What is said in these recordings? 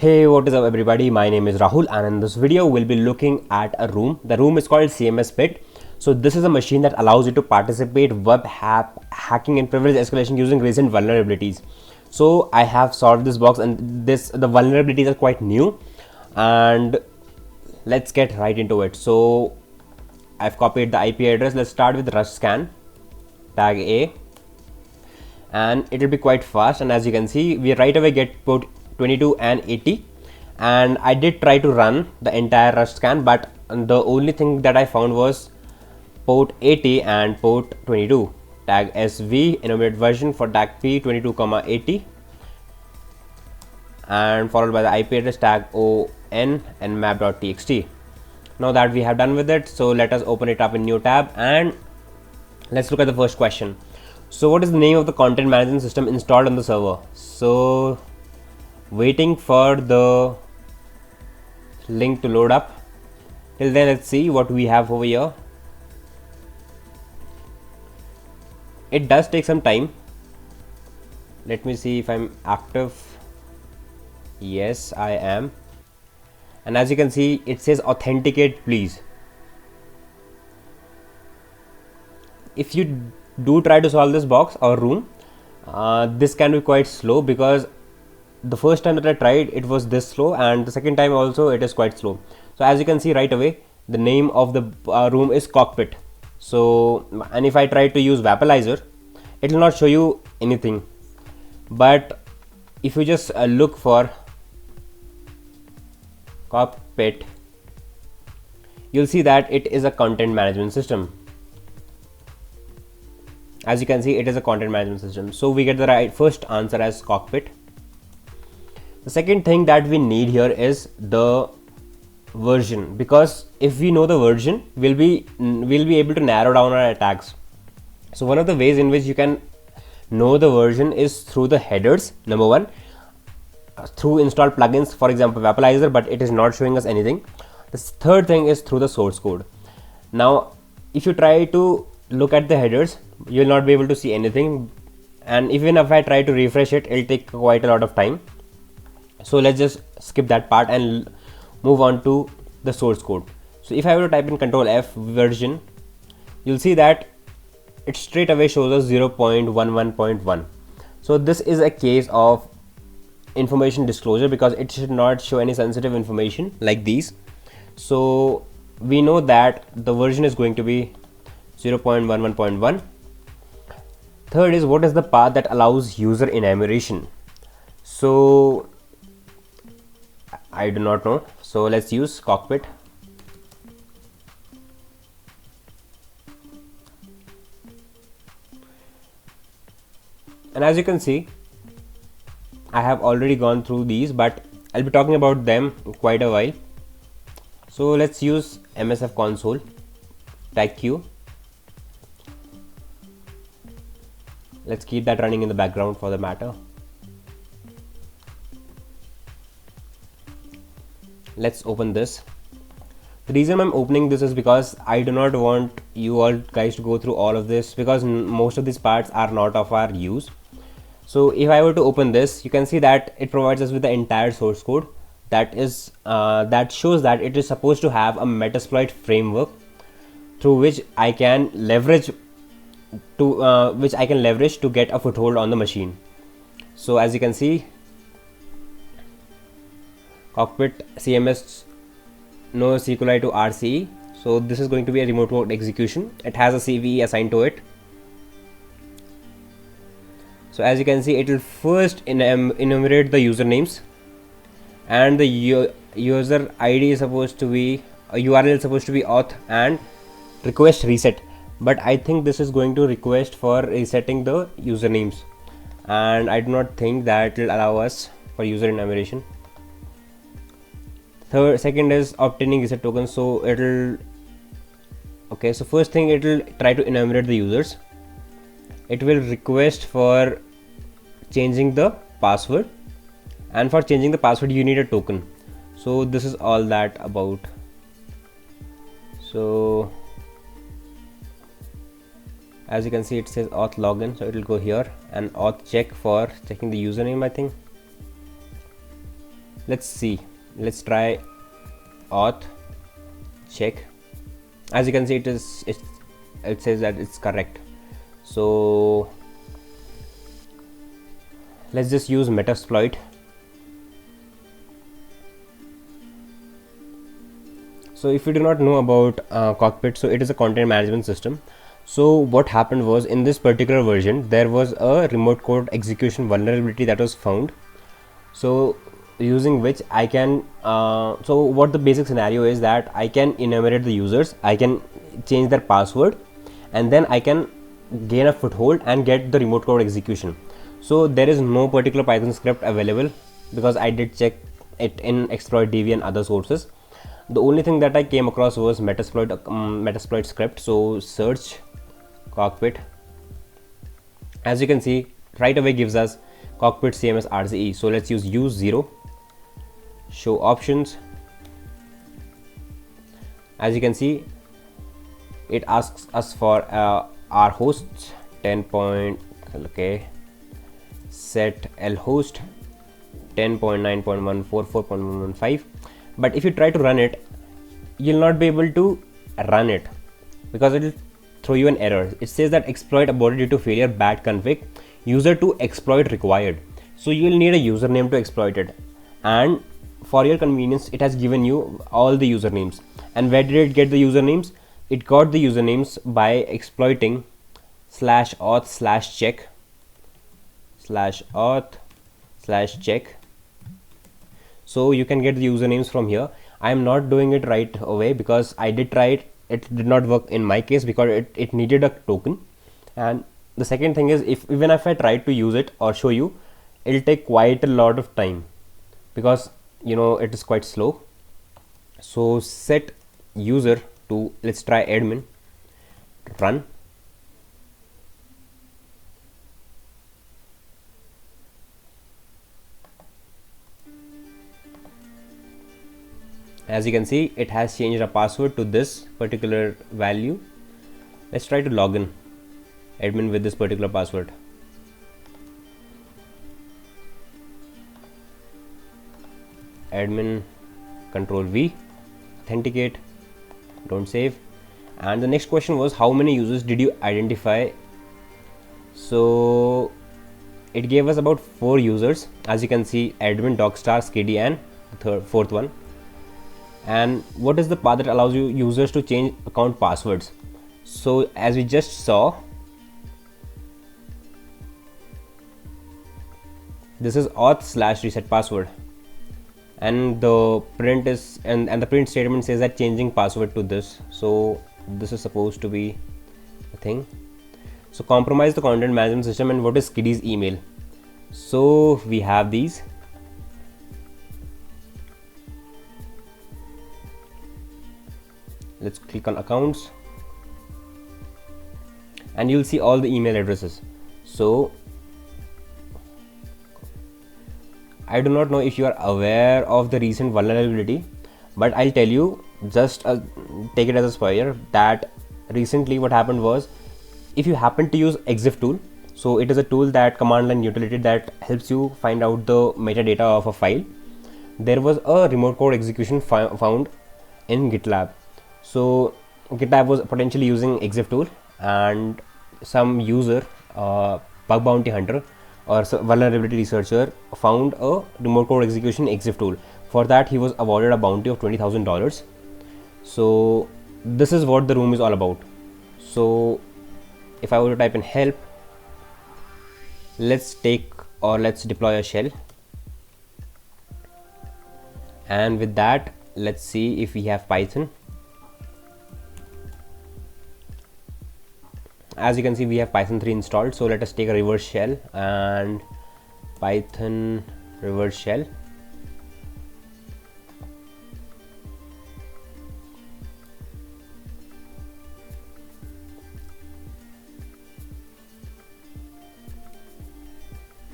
Hey, what is up everybody? My name is Rahul and in this video we'll be looking at a room. The room is called CMS Pit. So this is a machine that allows you to participate web hacking and privilege escalation using recent vulnerabilities. So I have solved this box and the vulnerabilities are quite new, and let's get right into it. So I've copied the IP address. Let's start with rush scan tag A, and it will be quite fast, and as you can see we right away get port 22 and 80, and I did try to run the entire rush scan, but the only thing that I found was port 80 and port 22. Tag SV enumerate version for tag P 22,80 and followed by the IP address tag ON and map.txt. Now that we have done with it, so let us open it up in new tab and let's look at the first question. So what is the name of the content management system installed on the server? So waiting for the link to load up. Till then, let's see what we have over here. It does take some time. Let me see if I'm active. Yes, I am. And as you can see, it says authenticate please. If you do try to solve this box or room, this can be quite slow, because the first time that I tried it was this slow, and the second time also it is quite slow. So as you can see right away, the name of the room is cockpit. So, and if I try to use Vapalizer, it will not show you anything, but if you just look for cockpit, you'll see that it is a content management system. As you can see, it is a content management system. So we get the right first answer as cockpit. The second thing that we need here is the version, because if we know the version, we'll be able to narrow down our attacks. So one of the ways in which you can know the version is through the headers. Number one, through installed plugins, for example Vapalizer, but it is not showing us anything. The third thing is through the source code. Now if you try to look at the headers, you will not be able to see anything, and even if I try to refresh it, it'll take quite a lot of time. So let's just skip that part and move on to the source code. So if I were to type in Control F version, you'll see that it straight away shows us 0.11.1. so this is a case of information disclosure, because it should not show any sensitive information like these. So we know that the version is going to be 0.11.1. Third is, what is the path that allows user enumeration? So I do not know, so let's use cockpit. And as you can see, I have already gone through these, but I'll be talking about them quite a while. So let's use MSF console tag Q. Let's keep that running in the background for the matter. Let's open this. The reason I'm opening this is because I do not want you all guys to go through all of this, because most of these parts are not of our use. So if I were to open this, you can see that it provides us with the entire source code that is that shows that it is supposed to have a Metasploit framework through which I can leverage to get a foothold on the machine. So as you can see, cockpit CMS no SQLI to RCE. So this is going to be a remote mode execution. It has a CVE assigned to it. So as you can see, it will first enumerate the usernames, and the user ID is supposed to be URL is supposed to be auth and request reset, but I think this is going to request for resetting the usernames, and I do not think that will allow us for user enumeration. Second is obtaining reset tokens. So it'll so first thing, it will try to enumerate the users. It will request for changing the password, and for changing the password you need a token. So this is all that about. So as you can see, it says auth login, so it will go here and auth check for checking the username, I think. Let's see. Let's try auth check. As you can see, it says that it's correct. So let's just use Metasploit. So if you do not know about Cockpit, so it is a content management system. So what happened was, in this particular version there was a remote code execution vulnerability that was found. So using which I can so what the basic scenario is that I can enumerate the users, I can change their password, and then I can gain a foothold and get the remote code execution. So there is no particular Python script available, because I did check it in exploitdb and other sources. The only thing that I came across was Metasploit script. So search Cockpit. As you can see, right away gives us Cockpit CMS RCE. So let's use 0, show options. As you can see, it asks us for our hosts 10 point, okay, set L host 10.9.144.115. but if you try to run it, you'll not be able to run it because it will throw you an error. It says that exploit aborted due to failure, bad config, user to exploit required. So you will need a username to exploit it, and for your convenience it has given you all the usernames. And where did it get the usernames? It got the usernames by exploiting /auth/check /auth/check. So you can get the usernames from here. I am not doing it right away because I did try it. It did not work in my case because it needed a token. And the second thing is, even if I try to use it or show you, it'll take quite a lot of time because it is quite slow. So set user to, let's try admin, run. As you can see, it has changed a password to this particular value. Let's try to log in admin with this particular password. Admin, control V, authenticate, don't save. And the next question was, how many users did you identify? So it gave us about 4 users. As you can see, admin, dogstar, skiddy, and fourth one. And what is the path that allows you users to change account passwords? So as we just saw, this is auth/reset password, and the print is and the print statement says that changing password to this. So this is supposed to be a thing. So compromise the content management system. And what is Skiddy's email? So we have these. Let's click on accounts and you'll see all the email addresses. So I do not know if you are aware of the recent vulnerability, but I'll tell you, just take it as a spoiler, that recently what happened was, if you happen to use exif tool, so it is a tool, that command line utility that helps you find out the metadata of a file. There was a remote code execution found in GitLab. So GitLab was potentially using exif tool, and some user, bug bounty hunter or vulnerability researcher, found a remote code execution exif tool. For that he was awarded a bounty of $20,000. So this is what the room is all about. So if I were to type in help, let's deploy a shell, and with that let's see if we have Python. As you can see, we have Python 3 installed. So let us take a reverse shell and Python reverse shell.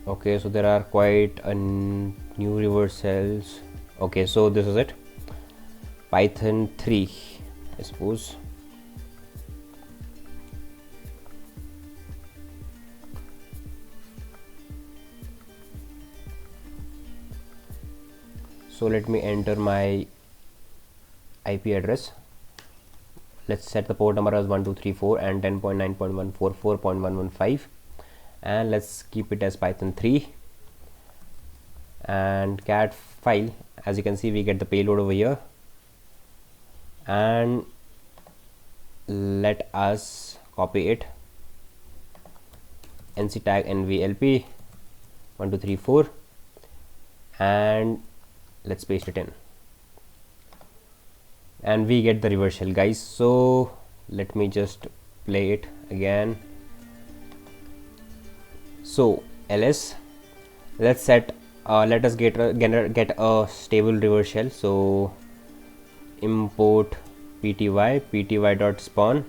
Okay, so there are quite a new reverse shells. Okay, so this is it, Python 3, I suppose. So let me enter my IP address. Let's set the port number as 1234 and 10.9.144.115, and let's keep it as Python 3 and cat file. As you can see, we get the payload over here, and let us copy it, nc tag nvlp 1234, and let's paste it in, and we get the reverse shell, guys. So let me just play it again. So ls, let's set let us get a stable reverse shell. So import pty.spawn,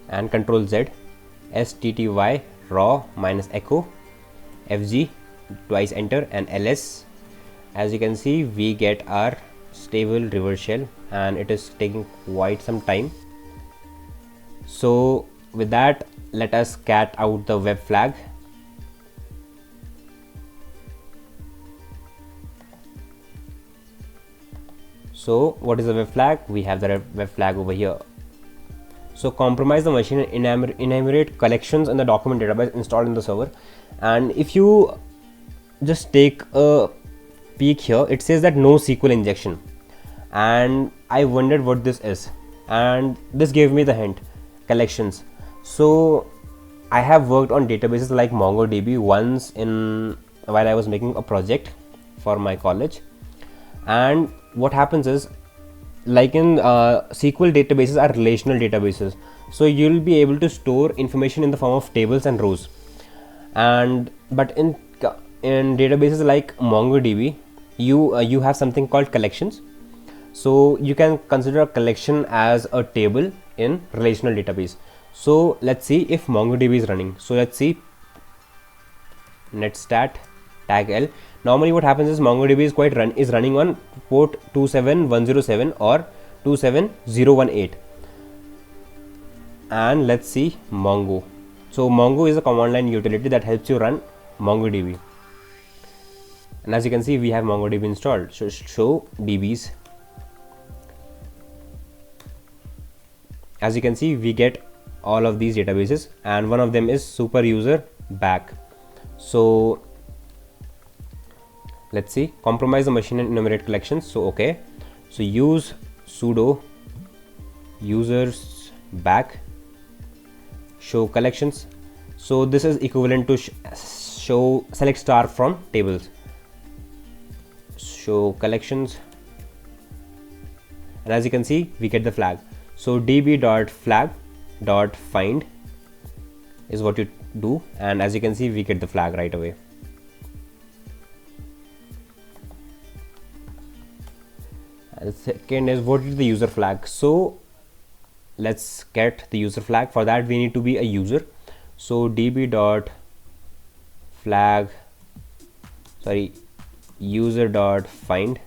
and control z, stty raw minus echo fg, twice enter, and ls. As you can see, we get our stable reverse shell, and it is taking quite some time. So with that, let us cat out the web flag. So what is the web flag? We have the web flag over here. So compromise the machine and enumerate collections in the document database installed in the server. And if you just take a peek here, it says that no SQL injection, and I wondered what this is, and this gave me the hint, collections. So I have worked on databases like MongoDB once while I was making a project for my college. And what happens is, like in SQL databases are relational databases, so you'll be able to store information in the form of tables and rows, but in databases like MongoDB, you have something called collections. So you can consider a collection as a table in relational database. So let's see if MongoDB is running. So let's see netstat tag L. Normally what happens is MongoDB is running on port 27107 or 27018. And let's see Mongo. So Mongo is a command line utility that helps you run MongoDB. And as you can see, we have MongoDB installed. So show DBs. As you can see, we get all of these databases, and one of them is super user back. So let's see, compromise the machine and enumerate collections. So okay, so use sudo users back show collections. So this is equivalent to show select star from tables, show collections, and as you can see, we get the flag. So db.flag.find is what you do, and as you can see, we get the flag right away. And the second is, what is the user flag? So let's get the user flag. For that, we need to be a user. So user.find.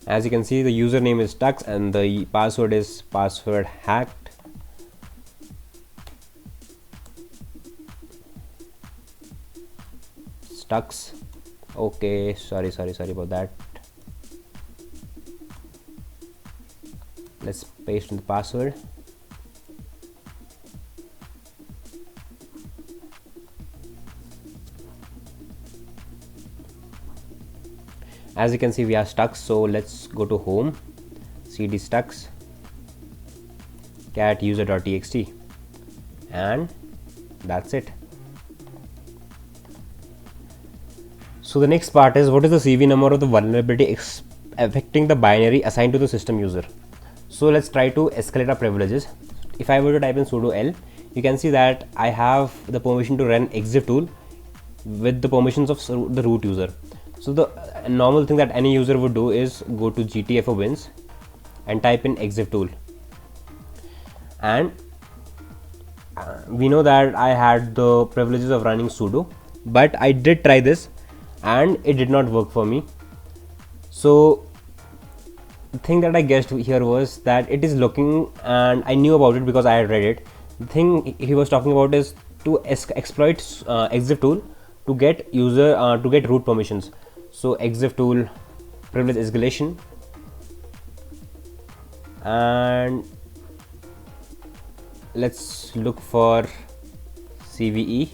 As you can see, the username is Tux and the password is password hacked. Tux. Okay, sorry about that. Let's paste in the password. As you can see, we are stuck. So let's go to home, cd stux, cat user.txt, and that's it. So the next part is, what is the CV number of the vulnerability affecting the binary assigned to the system user? So let's try to escalate our privileges. If I were to type in sudo l, you can see that I have the permission to run exif tool with the permissions of the root user. So the normal thing that any user would do is go to GTFO bins and type in exif tool, and we know that I had the privileges of running sudo, but I did try this and it did not work for me. So the thing that I guessed here was that it is looking, and I knew about it because I had read it, The thing he was talking about is to exploit exif tool to get to get root permissions. So exif tool privilege escalation, and let's look for CVE.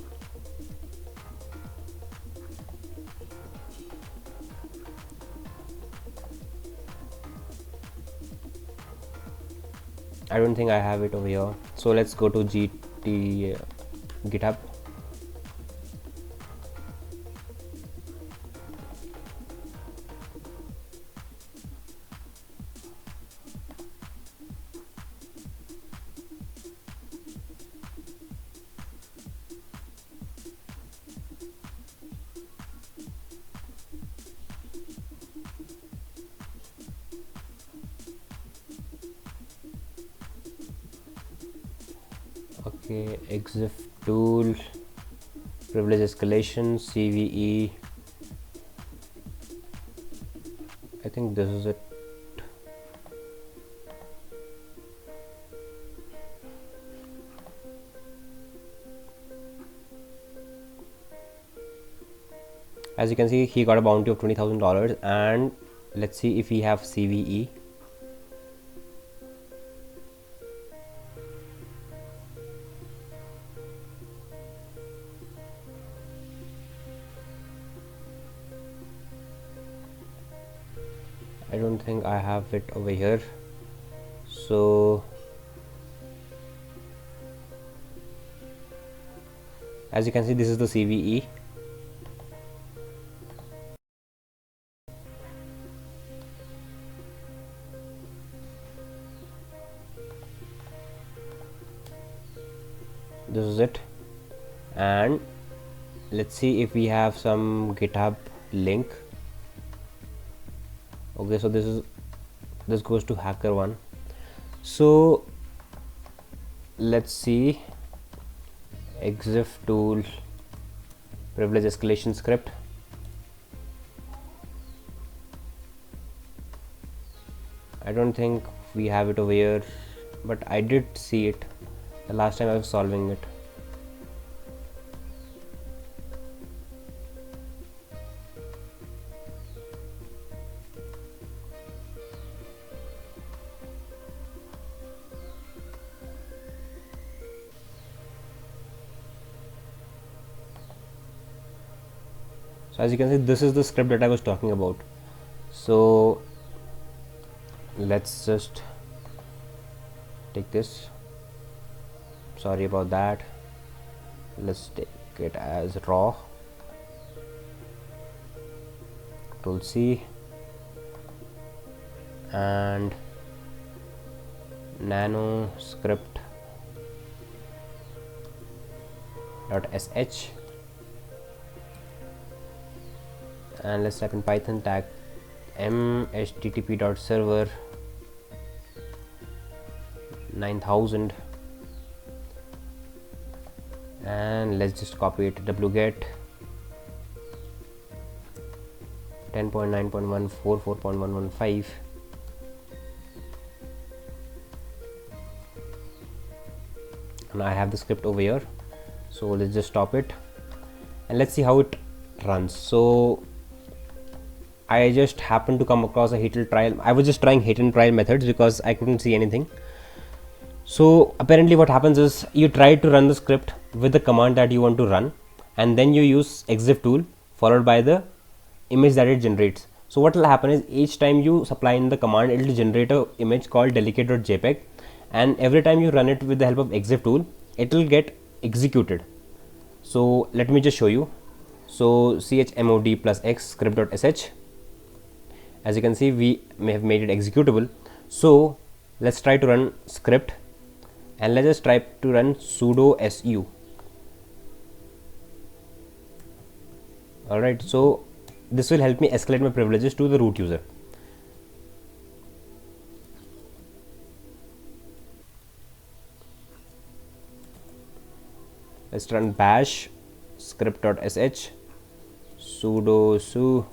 I don't think I have it over here, so let's go to GitHub. Okay, exif tool privilege escalation CVE. I think this is it. As you can see, he got a bounty of $20,000, and let's see if we have CVE. I don't think I have it over here, so as you can see, this is the CVE. This is it, and let's see if we have some GitHub link. Okay, so this goes to HackerOne. So let's see exif tool privilege escalation script. I don't think we have it over here, but I did see it the last time I was solving it. So as you can see, this is the script that I was talking about. So let's just take this. Sorry about that. Let's take it as raw. Control C and nano script .sh, and let's type in Python tag http.server 9000, and let's just copy it to wget 10.9.144.115. and I have the script over here, so let's just stop it and let's see how it runs. So I just happened to come across a hit and trial. I was just trying hit and trial methods because I couldn't see anything. So apparently what happens is you try to run the script with the command that you want to run, and then you use exif tool followed by the image that it generates. So what will happen is each time you supply in the command, it will generate a image called delicate.jpg, and every time you run it with the help of exif tool, it will get executed. So let me just show you. So chmod plus x script.sh, as you can see, we may have made it executable. So let's try to run script, and let's just try to run sudo su. Alright, so this will help me escalate my privileges to the root user. Let's run bash script.sh sudo su.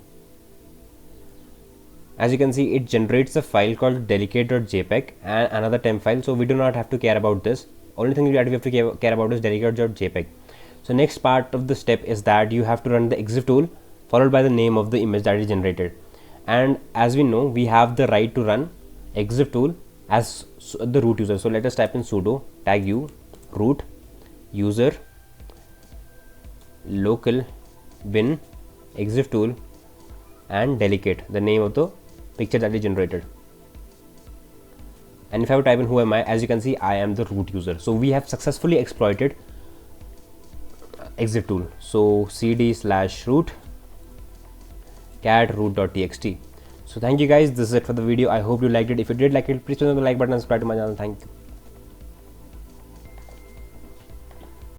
As you can see, it generates a file called delicate.jpg and another temp file, so we do not have to care about this. only thing that we have to care about is delegate.jpg. So next part of the step is that you have to run the exif tool followed by the name of the image that is generated. And as we know, we have the right to run exif tool as the root user. So let us type in sudo tag u root user local bin exif tool and delegate the name of the picture that is generated. And if I type in who am I, as you can see, I am the root user. So we have successfully exploited exif tool. So cd/root cat root.txt. So thank you guys, this is it for the video. I hope you liked it. If you did like it, please turn on the like button and subscribe to my channel. Thank you.